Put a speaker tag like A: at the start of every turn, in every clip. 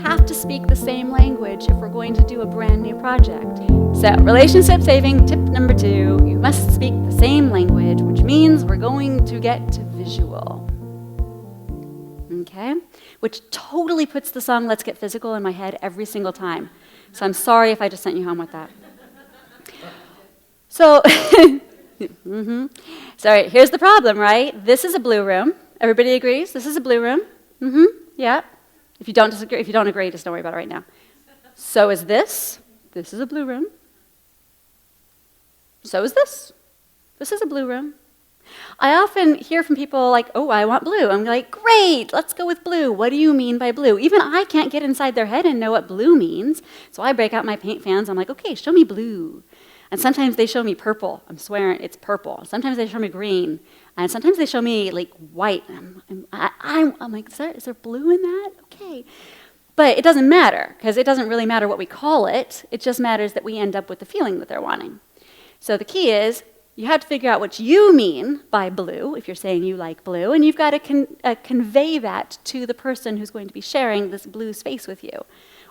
A: have to speak the same language if we're going to do a brand new project. So, relationship saving tip number 2, you must speak the same language, which means we're going to get to visual. Okay? Which totally puts the song Let's Get Physical in my head every single time. So I'm sorry if I just sent you home with that. So, Sorry, here's the problem, right? This is a blue room. Everybody agrees? This is a blue room? Yeah. If you don't disagree, if you don't agree, just don't worry about it right now. So is this. This is a blue room. So is this. This is a blue room. I often hear from people like, oh, I want blue. I'm like, great, let's go with blue. What do you mean by blue? Even I can't get inside their head and know what blue means. So I break out my paint fans. I'm like, okay, show me blue. And sometimes they show me purple. I'm swearing it's purple. Sometimes they show me green. And sometimes they show me like white. I'm like, is there blue in that? Okay. But it doesn't matter, because it doesn't really matter what we call it. It just matters that we end up with the feeling that they're wanting. So the key is, you have to figure out what you mean by blue, if you're saying you like blue, and you've got to convey that to the person who's going to be sharing this blue space with you,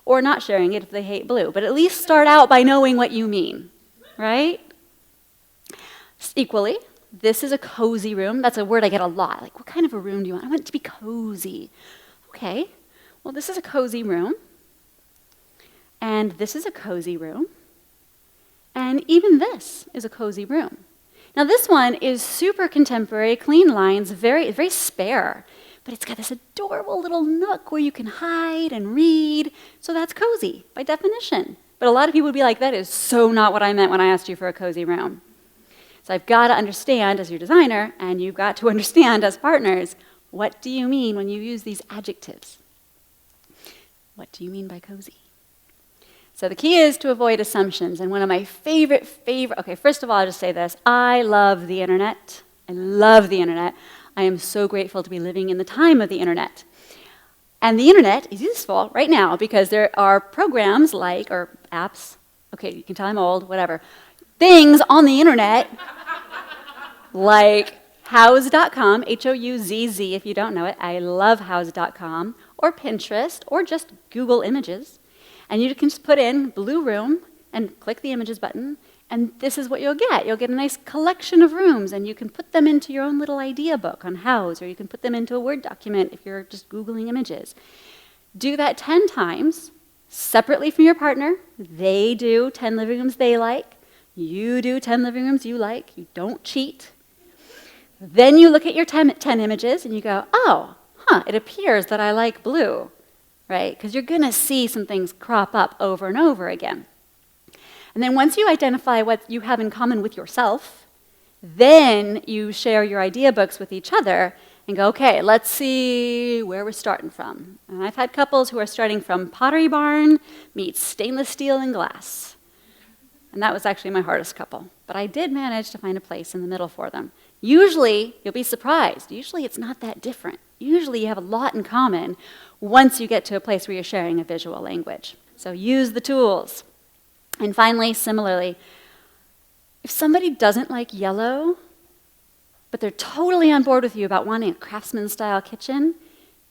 A: or not sharing it if they hate blue. But at least start out by knowing what you mean, right? Equally, this is a cozy room. That's a word I get a lot. Like, what kind of a room do you want? I want it to be cozy. Okay, well, this is a cozy room, and this is a cozy room, and even this is a cozy room. Now this one is super contemporary, clean lines, very, very spare, but it's got this adorable little nook where you can hide and read, so that's cozy by definition. But a lot of people would be like, that is so not what I meant when I asked you for a cozy room. So I've got to understand as your designer, and you've got to understand as partners, what do you mean when you use these adjectives? What do you mean by cozy? So the key is to avoid assumptions. And one of my favorite, okay, first of all, I'll just say this. I love the internet. I love the internet. I am so grateful to be living in the time of the internet. And the internet is useful right now because there are programs like, or apps, okay, you can tell I'm old, whatever, things on the internet like Houzz.com, H-O-U-Z-Z if you don't know it. I love Houzz.com, or Pinterest, or just Google Images. And you can just put in blue room and click the images button, and this is what you'll get. You'll get a nice collection of rooms, and you can put them into your own little idea book on Houzz, or you can put them into a Word document if you're just Googling images. Do that 10 times, separately from your partner. They do 10 living rooms they like. You do 10 living rooms you like. You don't cheat. Then you look at your 10 images, and you go, oh, it appears that I like blue. Right? Because you're going to see some things crop up over and over again. And then once you identify what you have in common with yourself, then you share your idea books with each other and go, okay, let's see where we're starting from. And I've had couples who are starting from Pottery Barn meets stainless steel and glass. And that was actually my hardest couple. But I did manage to find a place in the middle for them. Usually, you'll be surprised. Usually it's not that different. Usually you have a lot in common once you get to a place where you're sharing a visual language. So use the tools. And finally, similarly, if somebody doesn't like yellow, but they're totally on board with you about wanting a craftsman-style kitchen,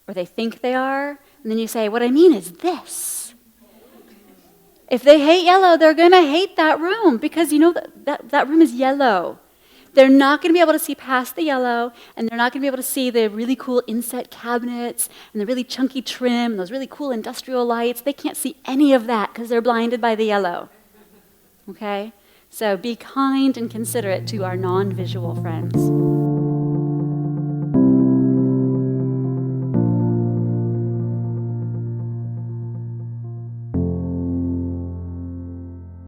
A: or they think they are, and then you say, what I mean is this. If they hate yellow, they're going to hate that room because you know that room is yellow. They're not going to be able to see past the yellow, and they're not going to be able to see the really cool inset cabinets and the really chunky trim and those really cool industrial lights. They can't see any of that because they're blinded by the yellow. Okay? So be kind and considerate to our non-visual friends.